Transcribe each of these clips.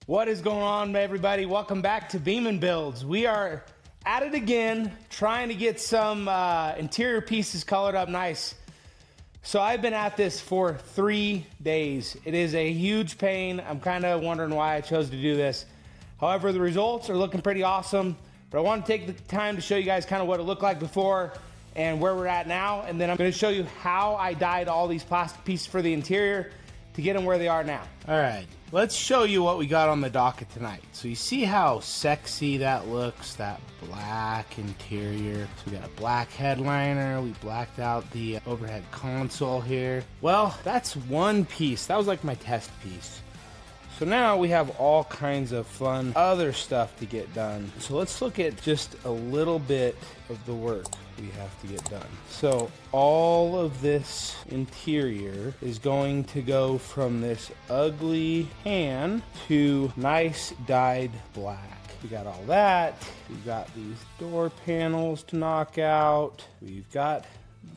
What is going on, everybody? Welcome back to Beaman Builds. We are at it again, trying to get some interior pieces colored up nice. So I've been at this for 3 days. It is a huge pain. I'm kind of wondering why I chose to do this. However, the results are looking pretty awesome, but I want to take the time to show you guys kind of what it looked like before and where we're at now. And then I'm going to show you how I dyed all these plastic pieces for the interior to get them where they are now. All right, let's show you what we got on the docket tonight. So you see how sexy that looks, that black interior. So we got a black headliner, we blacked out the overhead console here. Well, that's one piece. That was like my test piece. So now we have all kinds of fun other stuff to get done. So let's look at just a little bit of the work we have to get done. So all of this interior is going to go from this ugly tan to nice dyed black. We got all that. We've got these door panels to knock out. We've got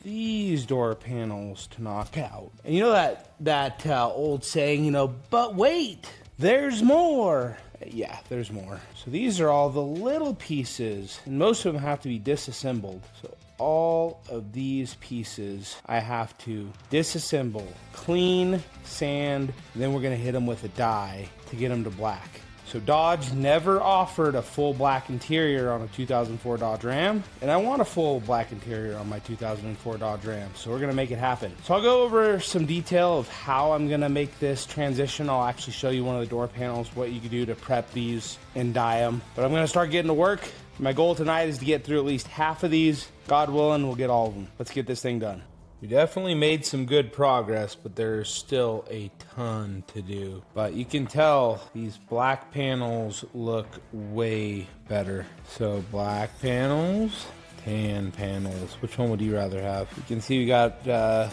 these door panels to knock out. And you know that old saying, you know, but wait, there's more. Yeah, there's more. So these are all the little pieces, and most of them have to be disassembled. So all of these pieces I have to disassemble, clean, sand, and then we're gonna hit them with a dye to get them to black. So Dodge never offered a full black interior on a 2004 Dodge Ram, and I want a full black interior on my 2004 Dodge Ram, so we're gonna make it happen. So I'll go over some detail of how I'm gonna make this transition. I'll actually show you one of the door panels, what you can do to prep these and dye them. But I'm gonna start getting to work. My goal tonight is to get through at least half of these. God willing, we'll get all of them. Let's get this thing done. We definitely made some good progress, but there's still a ton to do. But you can tell these black panels look way better. So black panels, tan panels. Which one would you rather have? You can see we got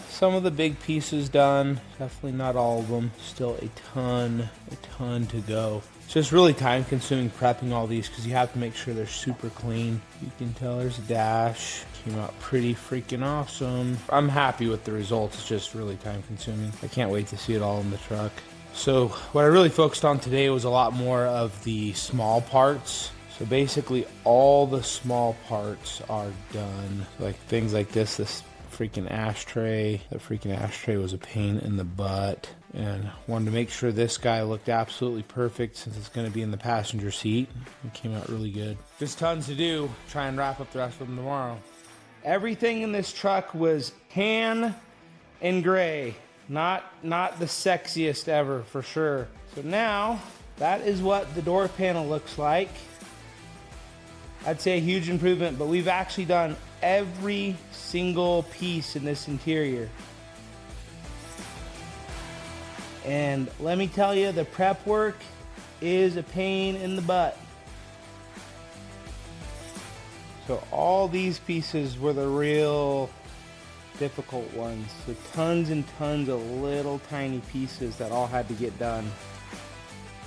some of the big pieces done. Definitely not all of them. Still a ton to go. It's just really time consuming prepping all these because you have to make sure they're super clean. You can tell there's a dash. Came out pretty freaking awesome. I'm happy with the results. It's just really time consuming. I can't wait to see it all in the truck. So what I really focused on today was a lot more of the small parts. So basically all the small parts are done. Like things like this freaking ashtray. That freaking ashtray was a pain in the butt. And wanted to make sure this guy looked absolutely perfect since it's going to be in the passenger seat. It came out really good. There's tons to do. Try and wrap up the rest of them tomorrow. Everything in this truck was tan and gray. Not the sexiest ever, for sure. So now, that is what the door panel looks like. I'd say a huge improvement, but we've actually done every single piece in this interior. And let me tell you, the prep work is a pain in the butt. So all these pieces were the real difficult ones. So tons and tons of little tiny pieces that all had to get done.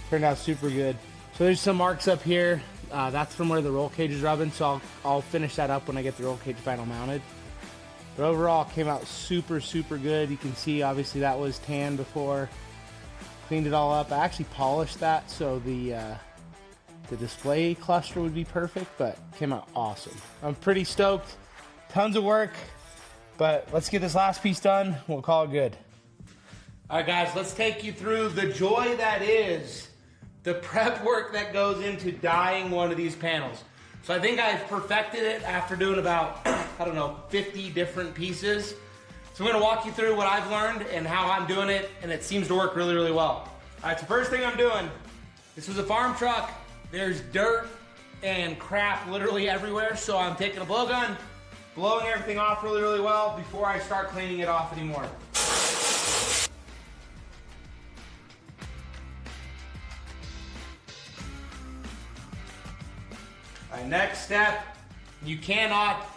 Turned out super good. So there's some marks up here. That's from where the roll cage is rubbing, so I'll finish that up when I get the roll cage final mounted. But overall, it came out super good. You can see, obviously, that was tan before. Cleaned it all up. I actually polished that so the display cluster would be perfect, but came out awesome. I'm pretty stoked. Tons of work, but let's get this last piece done. We'll call it good. All right, guys, let's take you through the joy that is the prep work that goes into dyeing one of these panels. So I think I've perfected it after doing about, 50 different pieces. So I'm gonna walk you through what I've learned and how I'm doing it, and it seems to work really well. All right, so first thing I'm doing, this was a farm truck. There's dirt and crap literally everywhere, so I'm taking a blowgun, blowing everything off really well before I start cleaning it off anymore. All right, next step, you cannot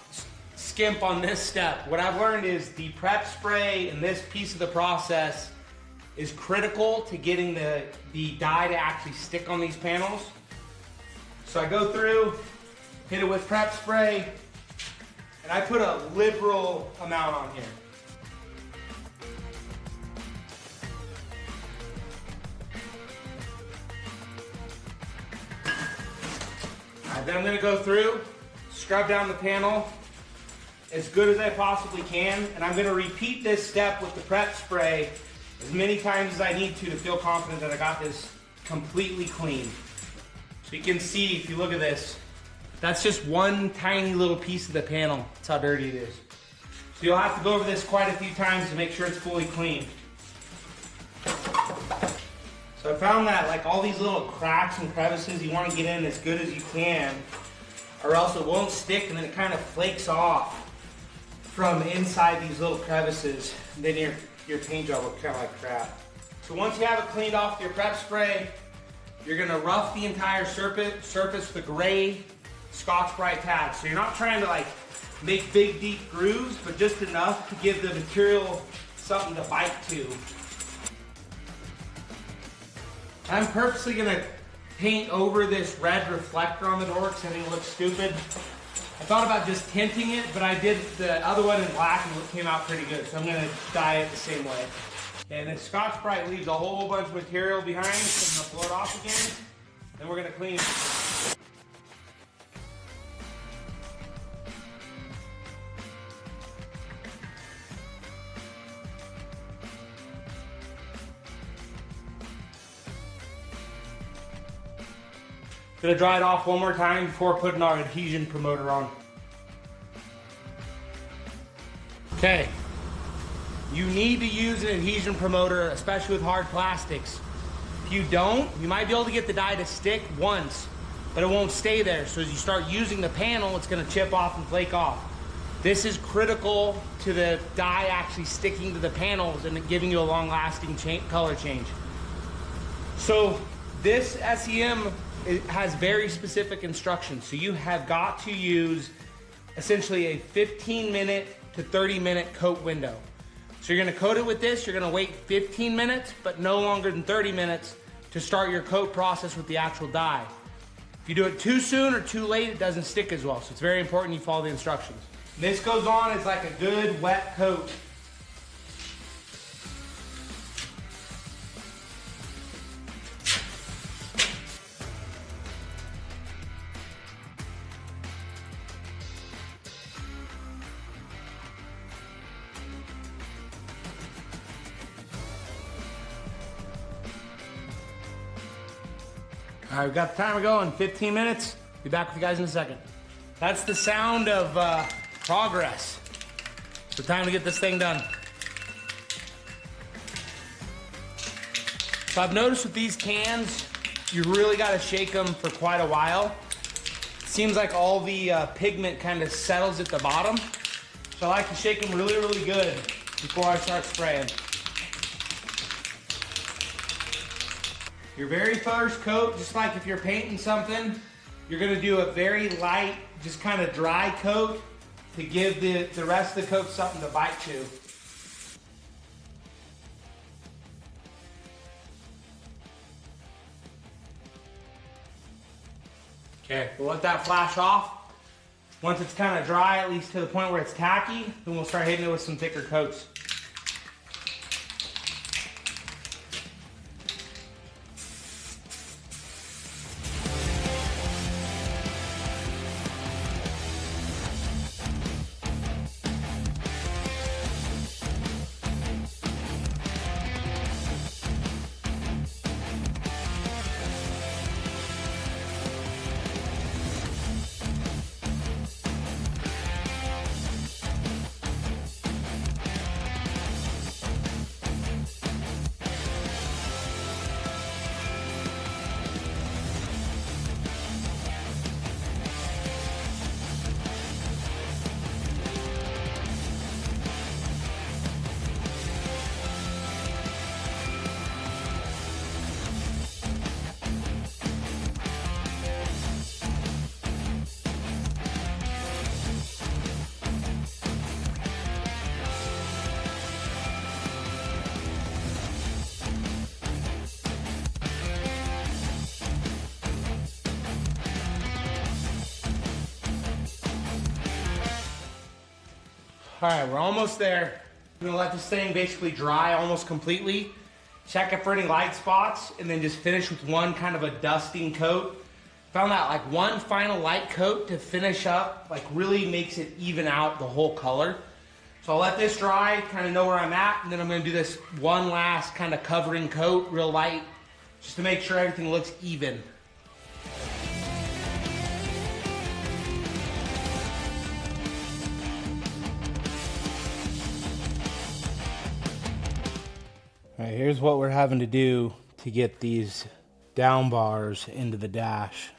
skimp on this step. What I've learned is the prep spray in this piece of the process is critical to getting the dye to actually stick on these panels. So I go through, hit it with prep spray, and I put a liberal amount on here. then I'm gonna go through, scrub down the panel as good as I possibly can, and I'm gonna repeat this step with the prep spray as many times as I need to feel confident that I got this completely clean. So you can see, if you look at this, that's just one tiny little piece of the panel. That's how dirty it is. So you'll have to go over this quite a few times to make sure it's fully clean. So I found that like all these little cracks and crevices, you want to get in as good as you can, or else it won't stick and then it kind of flakes off from inside these little crevices. And then your paint job will kind of like crap. So once you have it cleaned off with your prep spray, you're gonna rough the entire surface with a gray Scotch-Brite pad. So you're not trying to like make big deep grooves, but just enough to give the material something to bite to. I'm purposely gonna paint over this red reflector on the door because I think it looks stupid. I thought about just tinting it, but I did the other one in black and it came out pretty good. So I'm gonna dye it the same way. And the Scotch-Brite leaves a whole bunch of material behind, so I'm gonna blow it off again. Then we're gonna clean it. Gonna dry it off one more time before putting our adhesion promoter on. Okay, you need to use an adhesion promoter, especially with hard plastics. If you don't, you might be able to get the dye to stick once, but it won't stay there. So as you start using the panel, it's gonna chip off and flake off. This is critical to the dye actually sticking to the panels and giving you a long-lasting color change. So this SEM, it has very specific instructions. So you have got to use essentially a 15-minute to 30-minute coat window. So you're gonna coat it with this, you're gonna wait 15 minutes, but no longer than 30 minutes to start your coat process with the actual dye. If you do it too soon or too late, it doesn't stick as well. So it's very important you follow the instructions. This goes on as like a good wet coat. All right, we've got the timer going, 15 minutes. Be back with you guys in a second. That's the sound of progress. So time to get this thing done. So I've noticed with these cans, you really gotta shake them for quite a while. It seems like all the pigment kind of settles at the bottom. So I like to shake them really, really good before I start spraying. Your very first coat, just like if you're painting something, you're gonna do a very light, just kind of dry coat to give the rest of the coat something to bite to. Okay, we'll let that flash off. Once it's kind of dry, at least to the point where it's tacky, then we'll start hitting it with some thicker coats. All right, we're almost there. I'm gonna let this thing basically dry almost completely. Check it for any light spots and then just finish with one kind of a dusting coat Found that like one final light coat to finish up, like really makes it even out the whole color. So I'll let this dry, kind of know where I'm at, and then I'm gonna do this one last kind of covering coat, real light, just to make sure everything looks even. All right, here's what we're having to do to get these down bars into the dash.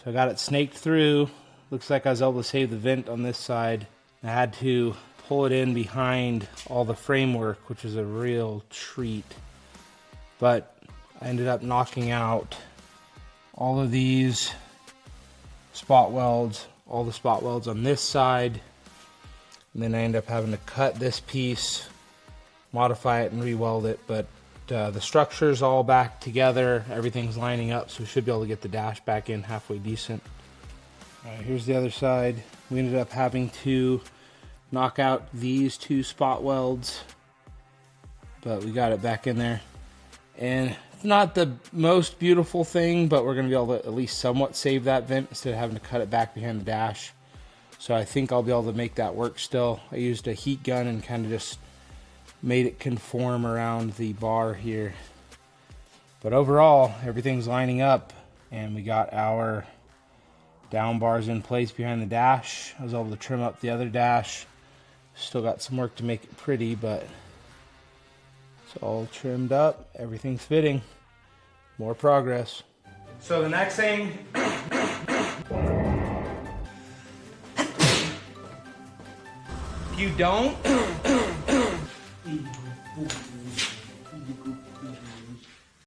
So I got it snaked through. Looks like I was able to save the vent on this side. I had to pull it in behind all the framework, which is a real treat. But I ended up knocking out all of these spot welds, all the spot welds on this side. And then I ended up having to cut this piece, modify it and re-weld it. But the structure's all back together. Everything's lining up, so we should be able to get the dash back in halfway decent. All right, here's the other side. We ended up having to knock out these two spot welds, but we got it back in there. And it's not the most beautiful thing, but we're gonna be able to at least somewhat save that vent instead of having to cut it back behind the dash. So I think I'll be able to make that work still. I used a heat gun and kind of just made it conform around the bar here. But overall, everything's lining up, and we got our down bars in place behind the dash. I was able to trim up the other dash. Still got some work to make it pretty, but it's all trimmed up. Everything's fitting. More progress. So the next thing, if you don't,